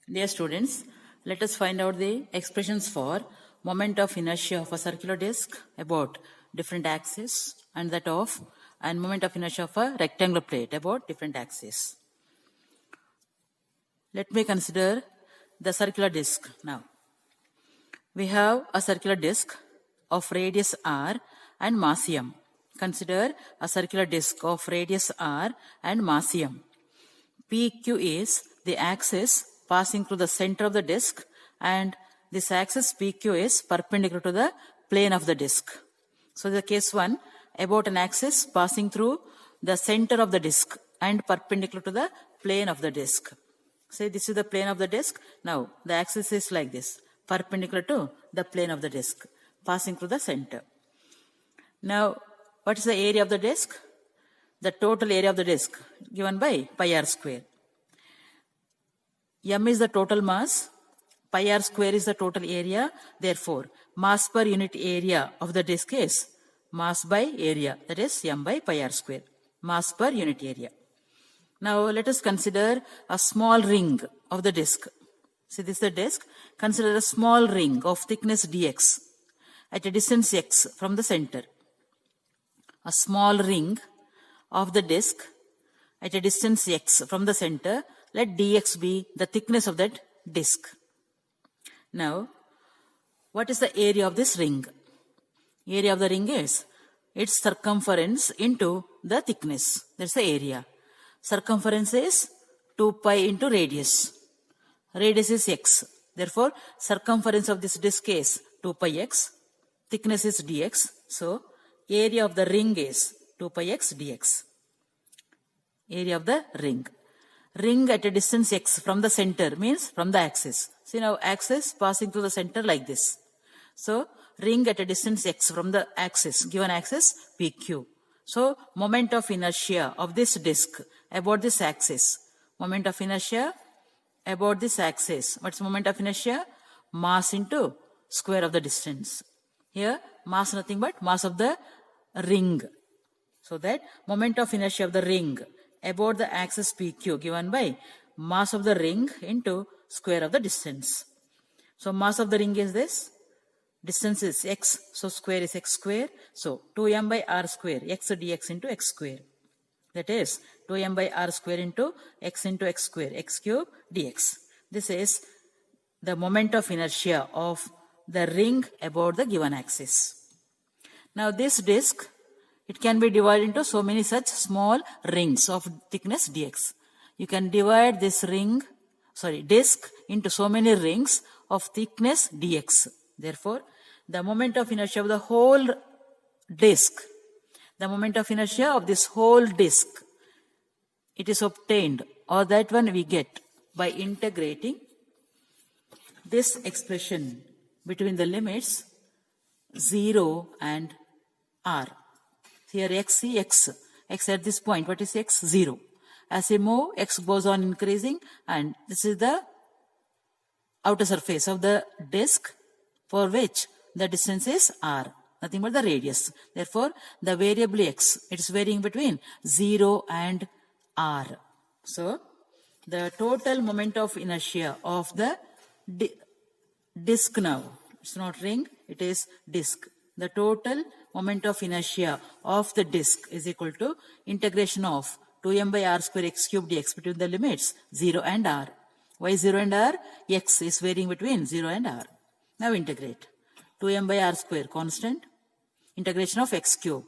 Dear students, let us find out the expressions for moment of inertia of a circular disc about different axes and moment of inertia of a rectangular plate about different axes. Let me consider the circular disc now. We have a circular disc of radius r and mass m. Consider a circular disc of radius r and mass m. PQ is the axis passing through the center of the disc, and this axis PQ is perpendicular to the plane of the disc. So the case 1, about an axis passing through the center of the disc and perpendicular to the plane of the disc. Say this is the plane of the disc. Now the axis is like this, perpendicular to the plane of the disc, passing through the center. Now what is the area of the disc? The total area of the disc given by pi r square. M is the total mass, pi r square is the total area. Therefore, mass per unit area of the disc is mass by area, that is m by pi r square, mass per unit area. Now let us consider a small ring of the disc. See, this is the disc. Consider a small ring of thickness dx at a distance x from the center. A small ring of the disc at a distance x from the center. Let dx be the thickness of that disc. Now, what is the area of this ring? Area of the ring is its circumference into the thickness. That's the area. Circumference is 2 pi into radius. Radius is x. Therefore, circumference of this disc is 2 pi x. Thickness is dx. So, area of the ring is 2 pi x dx. Area of the ring. Ring at a distance x from the center means from the axis. See now, axis passing through the center like this. So, ring at a distance x from the axis, given axis PQ. So, moment of inertia of this disc about this axis. Moment of inertia about this axis. What's moment of inertia? Mass into square of the distance. Here, mass nothing but mass of the ring. So that moment of inertia of the ring about the axis PQ given by mass of the ring into square of the distance. So mass of the ring is this. Distance is x. So square is x square. So 2m by r square x dx into x square. That is 2m by r square into x square x cube dx. This is the moment of inertia of the ring about the given axis. Now this disc, it can be divided into so many such small rings of thickness dx. You can divide this disc into so many rings of thickness dx. Therefore, the moment of inertia of the whole disc, the moment of inertia of this whole disc, it is obtained, or that one we get by integrating this expression between the limits 0 and r. Here x at this point, what is x? 0. As we move, x goes on increasing, and this is the outer surface of the disc for which the distance is r, nothing but the radius. Therefore, the variable x, it is varying between 0 and r. So, the total moment of inertia of the disc now, it's not ring, it is disc. The total moment of inertia of the disc is equal to integration of 2m by r square x cube dx between the limits 0 and r. Why 0 and r? X is varying between 0 and r. Now integrate. 2m by r square constant. Integration of x cube.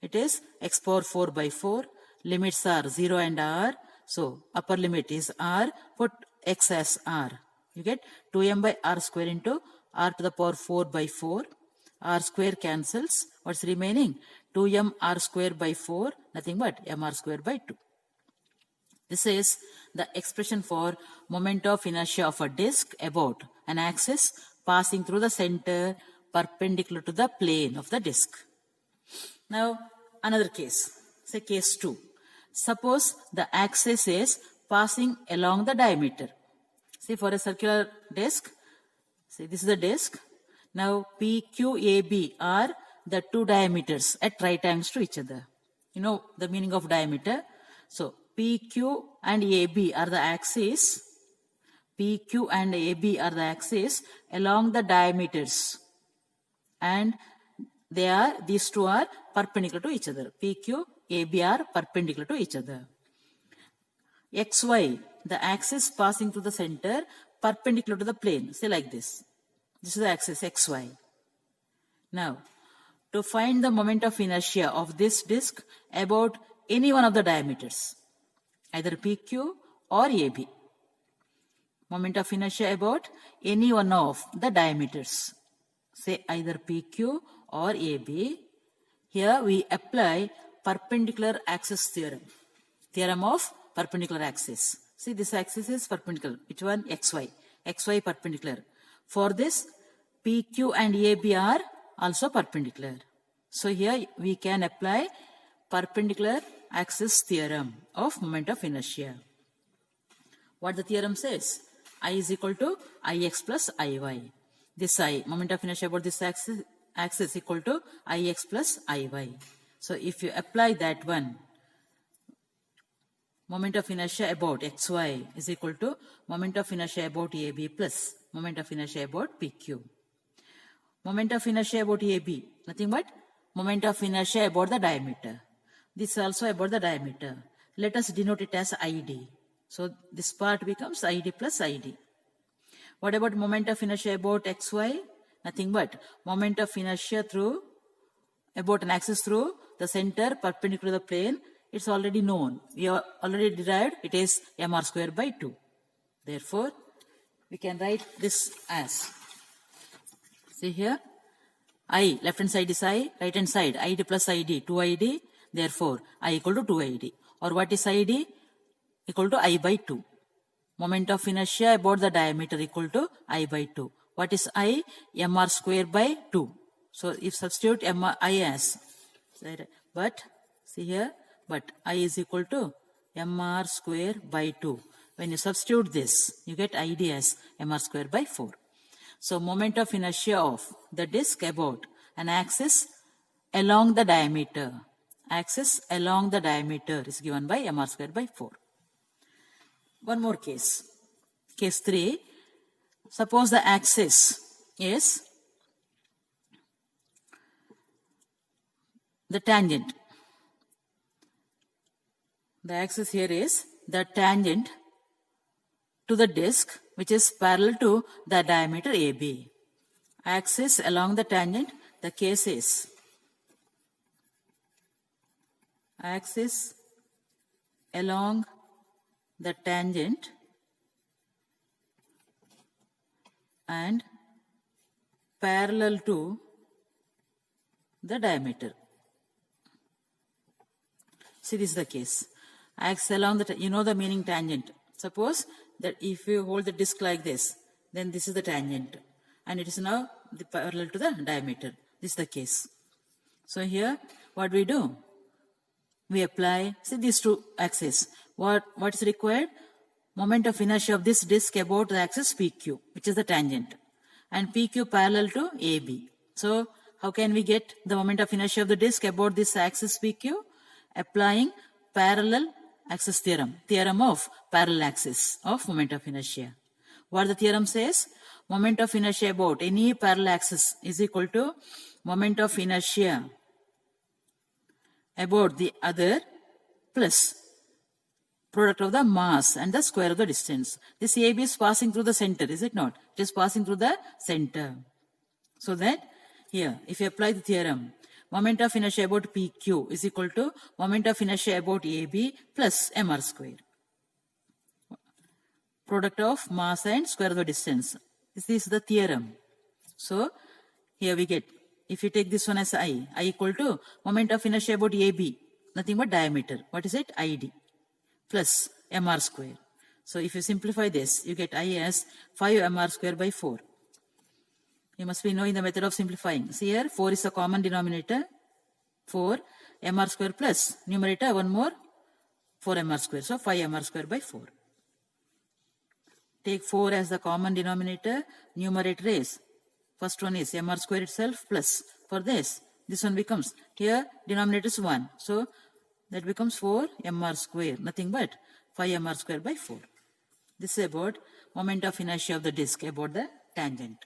It is x power 4 by 4. Limits are 0 and r. So upper limit is r. Put x as r. You get 2m by r square into r to the power 4 by 4. R square cancels. What's remaining? 2m r square by 4, nothing but m r square by 2. This is the expression for moment of inertia of a disc about an axis passing through the center perpendicular to the plane of the disc. Now, another case. Say case 2. Suppose the axis is passing along the diameter. See, for a circular disc, see this is the disc. Now, PQAB are the two diameters at right angles to each other. You know the meaning of diameter. So, PQ and AB are the axes PQ and AB are the axes along the diameters, and these two are perpendicular to each other. PQ, AB are perpendicular to each other. XY, the axis passing through the center, perpendicular to the plane. Say like this. This is the axis XY. Now, to find the moment of inertia of this disk about any one of the diameters, either PQ or AB. Moment of inertia about any one of the diameters, say either PQ or AB. Here we apply perpendicular axis theorem. Theorem of perpendicular axis. See, this axis is perpendicular. Which one? XY. XY perpendicular. For this, PQ and AB are also perpendicular. So here we can apply perpendicular axis theorem of moment of inertia. What the theorem says? I is equal to Ix plus Iy. This I, moment of inertia about this axis equal to Ix plus Iy. So if you apply that one, moment of inertia about XY is equal to moment of inertia about AB plus moment of inertia about PQ. Moment of inertia about AB, nothing but moment of inertia about the diameter. This is also about the diameter. Let us denote it as ID. So this part becomes ID plus ID. What about moment of inertia about XY? Nothing but moment of inertia through, about an axis through the center perpendicular to the plane. It's already known. We have already derived. It is mr square by 2. Therefore, we can write this as, see here, I, left hand side is I, right hand side, ID plus ID, 2ID. Therefore, I equal to 2ID. Or what is ID? Equal to I by 2. Moment of inertia about the diameter equal to I by 2. What is I? mr square by 2. So, if substitute I as, but, see here, but I is equal to mr square by 2. When you substitute this, you get ID as mr square by 4. So, moment of inertia of the disk about an axis along the diameter. Axis along the diameter is given by mr square by 4. One more case. Case 3. Suppose the axis is the tangent. The axis here is the tangent to the disk which is parallel to the diameter AB. Axis along the tangent, the case is axis along the tangent and parallel to the diameter. See, this is the case. Axis along the, you know the meaning tangent. Suppose that if you hold the disk like this, then this is the tangent. And it is now the parallel to the diameter. This is the case. So here, what we do? We apply, see, these two axes. What is required? Moment of inertia of this disk about the axis PQ, which is the tangent. And PQ parallel to AB. So, how can we get the moment of inertia of the disk about this axis PQ? Applying parallel axis theorem. Theorem of parallel axis of moment of inertia. What the theorem says? Moment of inertia about any parallel axis is equal to moment of inertia about the other plus product of the mass and the square of the distance. This AB is passing through the center, is it not? It is passing through the center. So that here, if you apply the theorem, moment of inertia about PQ is equal to moment of inertia about AB plus mr square. Product of mass and square of the distance. This is the theorem. So, here we get, if you take this one as I equal to moment of inertia about AB, nothing but diameter. What is it? ID plus mr square. So, if you simplify this, you get I as 5 mr square by 4. You must be knowing the method of simplifying. See here, 4 is the common denominator. 4 mr square plus numerator, one more 4 mr square. So, 5 mr square by 4. Take 4 as the common denominator. Numerator is, first one is mr square itself plus, for this one becomes, here denominator is 1. So, that becomes 4 mr square, nothing but 5 mr square by 4. This is about moment of inertia of the disk about the tangent.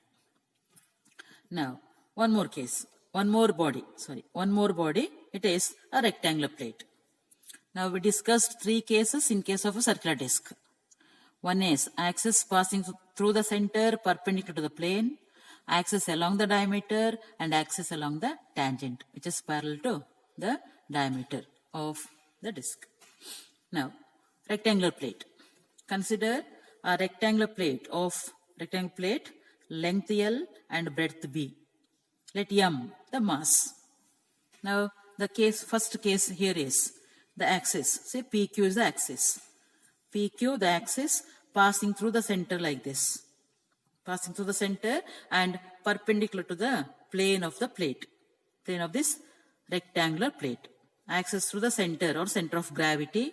Now, one more body. It is a rectangular plate. Now, we discussed 3 cases in case of a circular disk. One is axis passing through the center perpendicular to the plane, axis along the diameter, and axis along the tangent, which is parallel to the diameter of the disk. Now, rectangular plate. Consider a rectangular plate, length L and breadth B. Let M the mass. Now, the first case here is the axis. Say PQ is the axis. PQ, the axis, passing through the center like this. Passing through the center and perpendicular to the plane of the plate. Plane of this rectangular plate. Axis through the center or center of gravity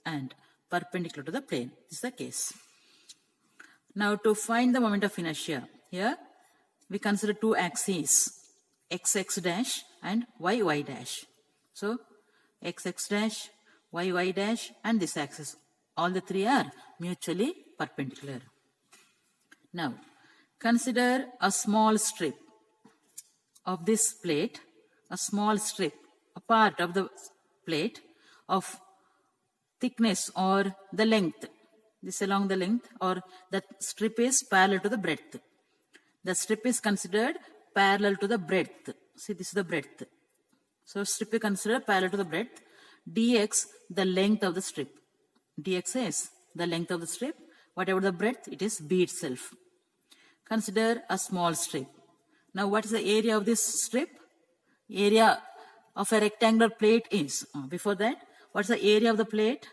and perpendicular to the plane. This is the case. Now, to find the moment of inertia, here we consider 2 axes, xx dash and yy dash. So, xx dash, yy dash and this axis. All the 3 are mutually perpendicular. Now, consider a small strip of this plate, a part of the plate of thickness or the length. This along the length, or the strip is parallel to the breadth. The strip is considered parallel to the breadth. See, this is the breadth. So, strip is considered parallel to the breadth. Dx, the length of the strip. Dx is the length of the strip. Whatever the breadth, it is B itself. Consider a small strip. Now, what is the area of this strip? Area of a rectangular plate is, before that, what's the area of the plate?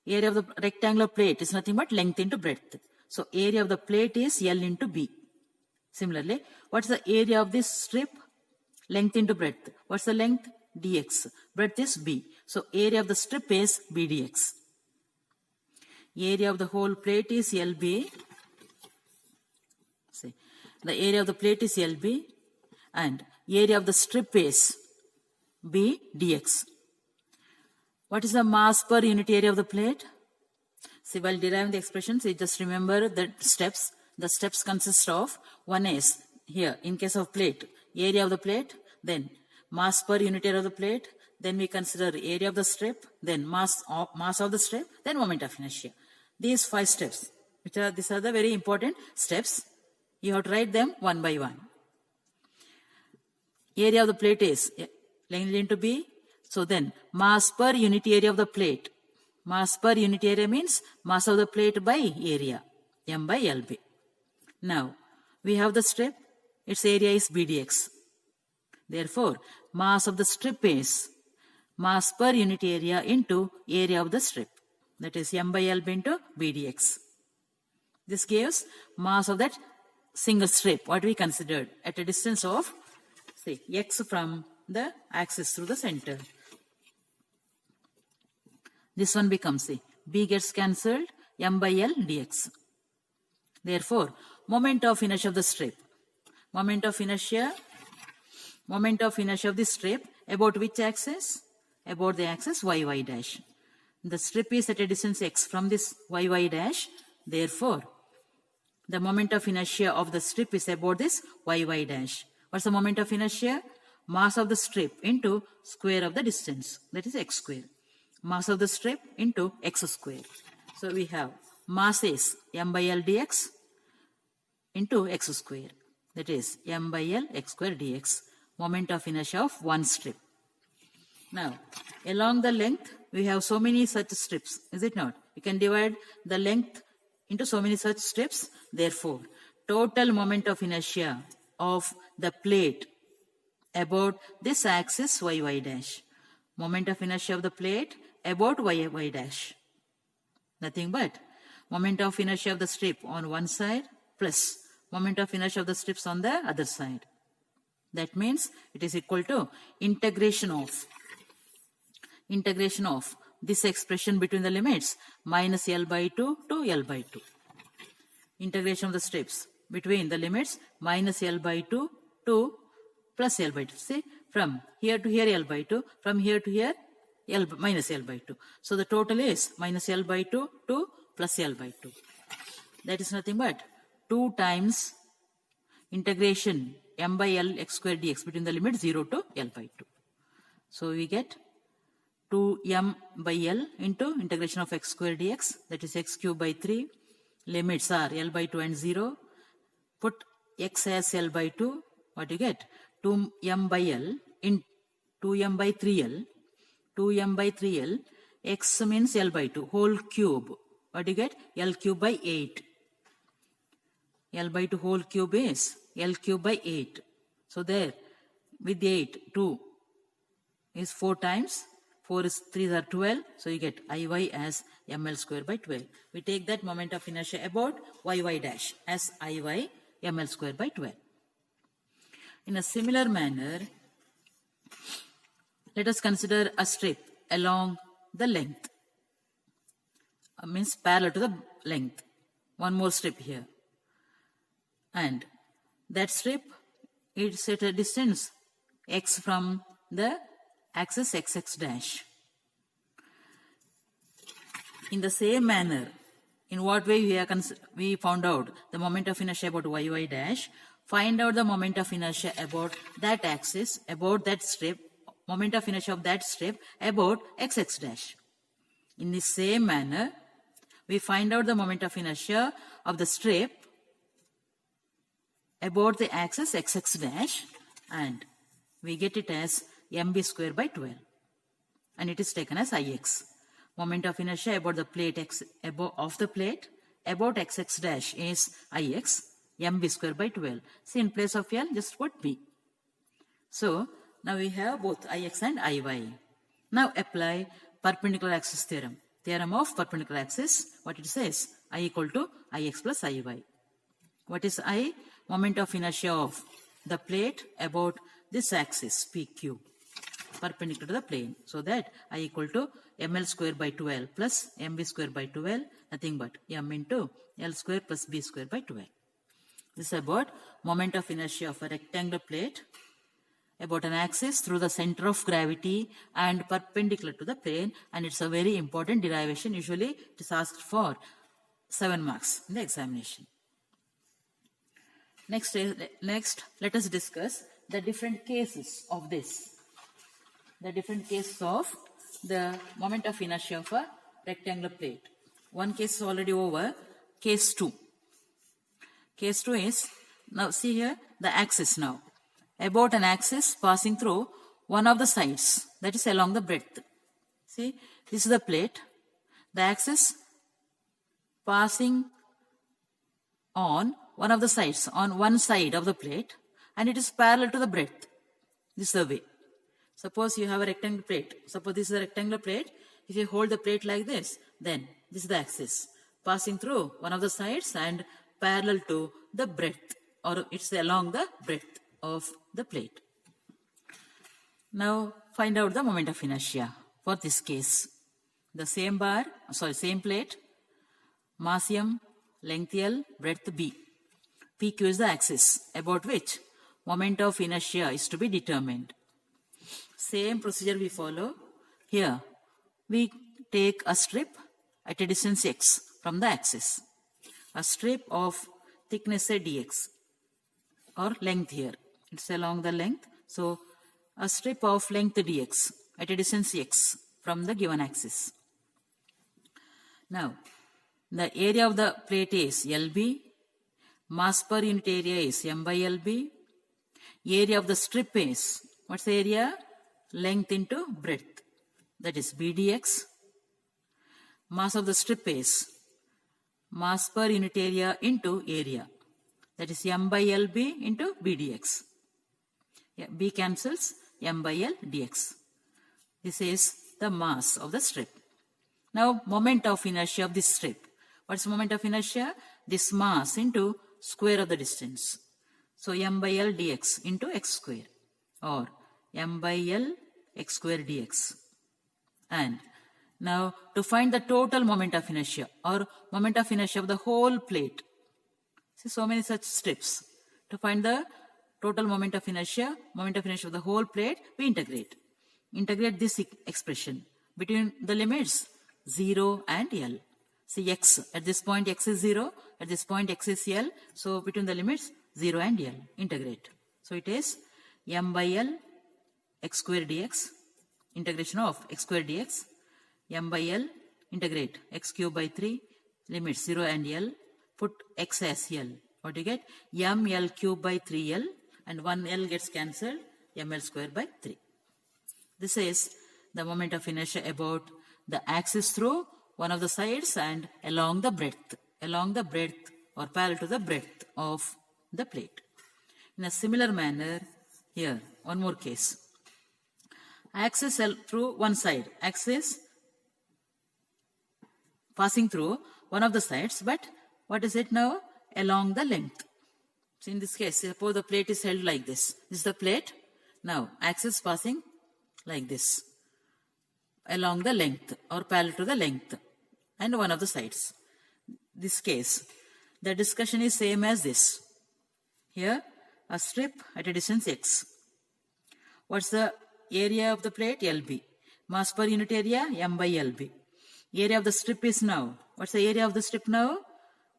Area of the rectangular plate is nothing but length into breadth. So, area of the plate is L into B. Similarly, what's the area of this strip? Length into breadth. What's the length? Dx. Breadth is B. So, area of the strip is B dx. Area of the whole plate is LB. See, the area of the plate is LB and area of the strip is B dx. What is the mass per unit area of the plate? See, while deriving the expressions, you just remember the steps. The steps consist of, one is here, in case of plate, area of the plate, then mass per unit area of the plate, then we consider area of the strip, then mass of the strip, then moment of inertia. These 5 steps, these are the very important steps. You have to write them one by one. Area of the plate is length into B. So then, mass per unit area of the plate. Mass per unit area means mass of the plate by area, M by LB. Now, we have the strip, its area is B dx. Therefore, mass of the strip is mass per unit area into area of the strip. That is M by LB into B dx. This gives mass of that single strip, what we considered, at a distance of, say, x from the axis through the center. This one becomes, say, B gets cancelled, M by L dx. Therefore, moment of inertia of the strip. Moment of inertia of the strip about which axis? About the axis yy dash. The strip is at a distance x from this yy dash. Therefore, the moment of inertia of the strip is about this yy dash. What's the moment of inertia? Mass of the strip into square of the distance. That is x square. Mass of the strip into x square. So we have mass is M by L dx into x square. That is M by L x square dx. Moment of inertia of one strip. Now, along the length, we have so many such strips, is it not? You can divide the length into so many such strips. Therefore, total moment of inertia of the plate about this axis yy dash. Moment of inertia of the plate about yy dash. Nothing but moment of inertia of the strip on one side plus moment of inertia of the strips on the other side. That means it is equal to integration of this expression between the limits minus L by 2 to L by 2. Integration of the strips between the limits minus L by 2 to plus L by 2. See, from here to here L by 2, from here to here minus L by 2. So the total is minus L by 2 to plus L by 2. That is nothing but 2 times integration m by L x square dx between the limit 0 to L by 2. So we get 2m by L into integration of x square dx, that is x cube by 3. Limits are L by 2 and 0. Put x as L by 2. What do you get? 2m by L in 2m by 3L. 2m by 3L. X means L by 2. Whole cube. What do you get? L cube by 8. L by 2 whole cube is L cube by 8. So there, with 8, 2 is 4 times. 4 is 3 are 12. So you get Iy as ml square by 12. We take that moment of inertia about Yy dash as Iy ml square by 12. In a similar manner, let us consider a strip along the length. Means parallel to the length. One more strip here. And that strip is at a distance x from the axis xx dash. In the same manner, in what way we found out the moment of inertia about Yy dash, find out the moment of inertia about that axis, about that strip, moment of inertia of that strip about xx dash. In the same manner, we find out the moment of inertia of the strip about the axis xx dash, and we get it as mb square by 12, and it is taken as Ix. Moment of inertia about the plate of the plate about xx dash is Ix, mb square by 12. See, in place of L, just put b. So now we have both Ix and Iy. Now apply perpendicular axis theorem. Theorem of perpendicular axis. What it says? I equal to Ix plus Iy. What is I? Moment of inertia of the plate about this axis PQ, perpendicular to the plane. So that I equal to ml square by 12 plus mb square by 12, nothing but m into L square plus b square by 12. This is about moment of inertia of a rectangular plate about an axis through the center of gravity and perpendicular to the plane, and it's a very important derivation. Usually it is asked for 7 marks in the examination. Next, let us discuss the different cases of this. The different cases of the moment of inertia of a rectangular plate. One case is already over. Case 2. Case 2 is, now see here, the axis now. About an axis passing through one of the sides, that is along the breadth. See, this is the plate. The axis passing on one of the sides, on one side of the plate, and it is parallel to the breadth. This is the way. Suppose you have a rectangular plate. Suppose this is a rectangular plate. If you hold the plate like this, then this is the axis passing through one of the sides and parallel to the breadth, or it's along the breadth of the plate. Now find out the moment of inertia for this case. The same plate, mass m, length L, breadth B. PQ is the axis about which moment of inertia is to be determined. Same procedure we follow. Here we take a strip at a distance x from the axis. A strip of thickness say dx, or length here. It's along the length. So a strip of length dx at a distance x from the given axis. Now the area of the plate is LB. Mass per unit area is m by LB. Area of the strip is, what's the area? Length into breadth. That is BDX. Mass of the strip is mass per unit area into area. That is m by LB into BDX. Yeah, B cancels, m by L dx. This is the mass of the strip. Now moment of inertia of this strip. What's moment of inertia? This mass into square of the distance. So m by L dx into x square, or m by L x square dx. And now to find the total moment of inertia, or moment of inertia of the whole plate. See, so many such strips. To find the total moment of inertia of the whole plate, we integrate. Integrate this expression between the limits 0 and L. See x, at this point x is 0, at this point x is L, so between the limits 0 and L, integrate. So it is m by L x square dx, integration of x square dx, m by L, integrate x cube by 3, limits 0 and L, put x as L. What do you get? M L cube by 3L, and 1 L gets cancelled, ml square by 3. This is the moment of inertia about the axis through one of the sides and along the breadth or parallel to the breadth of the plate. In a similar manner, here, one more case. Axis through one side, axis passing through one of the sides, but what is it now? Along the length. So in this case, suppose the plate is held like this. This is the plate. Now, axis passing like this, along the length or parallel to the length and one of the sides. This case, the discussion is same as this. Here, a strip at a distance x. What's the area of the plate? LB. Mass per unit area? M by LB. Area of the strip is now. What's the area of the strip now?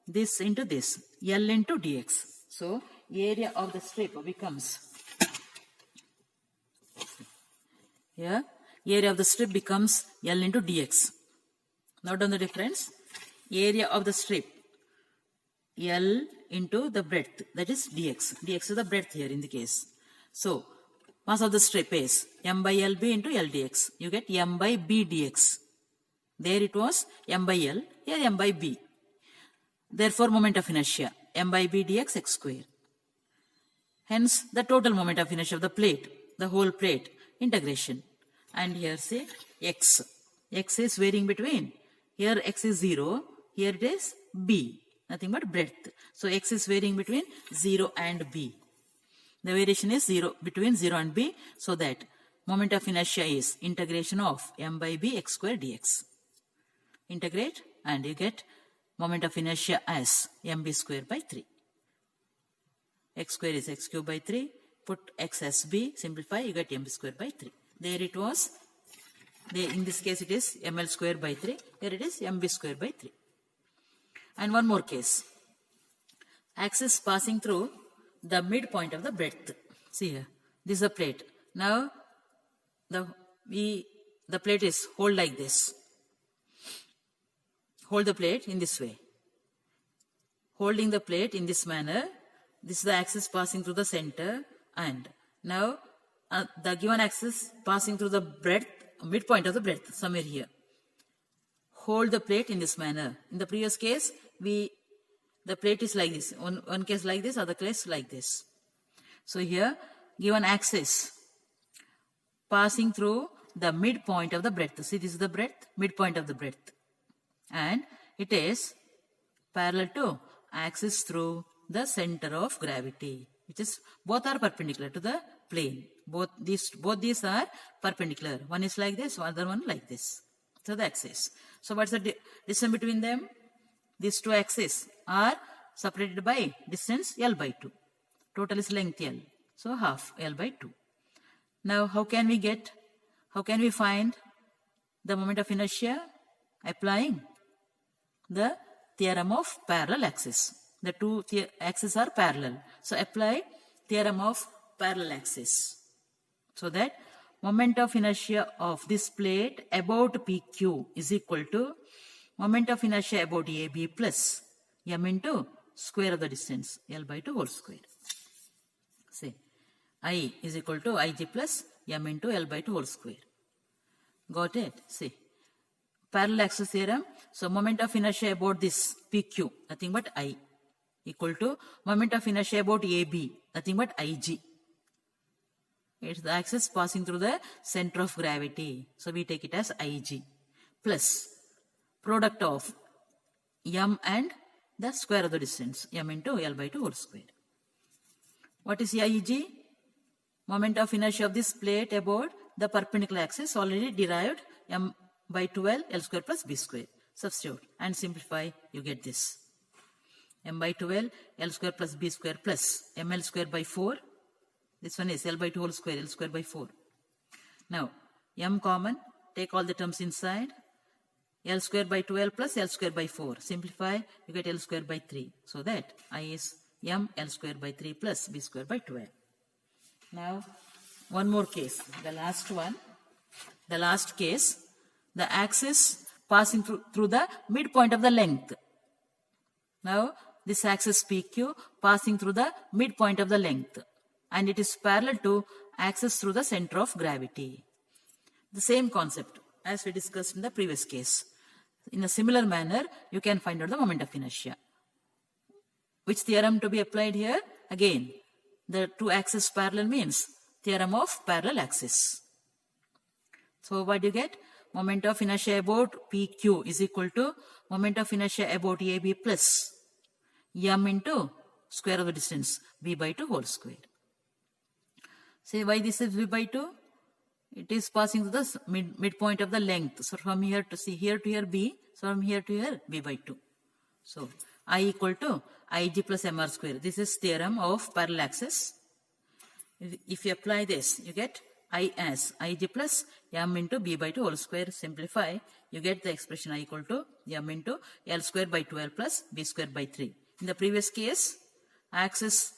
This into this. L into dx. So, area of the strip becomes, here, area of the strip becomes L into dx. Note down the difference. Area of the strip, L into the breadth, that is dx. Dx is the breadth here in the case. So, mass of the strip is m by LB into L dx. You get m by B dx. There it was m by L, here m by B. Therefore, moment of inertia, m by B dx x square. Hence, the total moment of inertia of the plate, the whole plate, integration. And here say x. X is varying between, here x is 0, here it is B, nothing but breadth. So, x is varying between 0 and B. The variation is 0 between 0 and B, so that moment of inertia is integration of m by B x square dx. Integrate and you get moment of inertia as mb square by 3. X square is x cube by 3. Put x as b, simplify, you get mb square by 3. There it was. In this case it is ml square by 3. Here it is mb square by 3. And one more case. Axis passing through the midpoint of the breadth. See here. This is a plate. Now the plate is hold like this. Hold the plate in this way. Holding the plate in this manner. This is the axis passing through the center, and now the given axis passing through the breadth, midpoint of the breadth, somewhere here. Hold the plate in this manner. In the previous case, the plate is like this. One case like this, other case like this. So here, given axis passing through the midpoint of the breadth. See, this is the breadth, midpoint of the breadth. And it is parallel to axis through the center of gravity, which is both are perpendicular to the plane. Both these are perpendicular. One is like this, other one like this. So the axis. So what's the distance between them? These two axes are separated by distance L by 2. Total is length L. So half L by 2. Now how can we find the moment of inertia? Applying the theorem of parallel axis. The two axes are parallel. So apply theorem of parallel axis. So that moment of inertia of this plate about PQ is equal to moment of inertia about AB plus m into square of the distance L by 2 whole square. Say I is equal to Ig plus m into L by 2 whole square. Got it? See. Parallel axis theorem. So moment of inertia about this PQ, nothing but I, equal to moment of inertia about AB, nothing but Ig. It's the axis passing through the center of gravity. So we take it as Ig plus product of m and the square of the distance, m into L by 2 whole square. What is Ig? Moment of inertia of this plate about the perpendicular axis, already derived, m by 12 L square plus B square. Substitute and simplify, you get this. M by 12 L square plus B square plus ml square by 4. This one is L by 2 whole square, L square by 4. Now, m common, take all the terms inside. L square by 12 plus L square by 4. Simplify, you get L square by 3. So that I is m L square by 3 plus b square by 12. Now, one more case. The last one. The last case. The axis passing through the midpoint of the length. Now, this axis PQ passing through the midpoint of the length. And it is parallel to axis through the center of gravity. The same concept as we discussed in the previous case. In a similar manner, you can find out the moment of inertia. Which theorem to be applied here? Again, the two axes parallel means theorem of parallel axis. So what do you get? Moment of inertia about PQ is equal to moment of inertia about AB plus m into square of the distance b by 2 whole square. Say why this is b by 2? It is passing to the midpoint of the length. So from here to here to here b. So from here to here b by 2. So I equal to Ig plus mr square. This is theorem of parallel axis. If you apply this, you get I as Ig plus m into b by 2 whole square. Simplify, you get the expression I equal to m into L square by 12 plus b square by 3. In the previous case, axis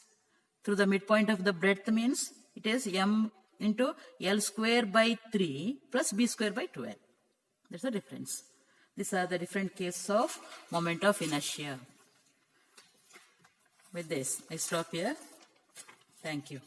through the midpoint of the breadth means it is m into L square by 3 plus b square by 12. That's the difference. These are the different cases of moment of inertia. With this, I stop here. Thank you.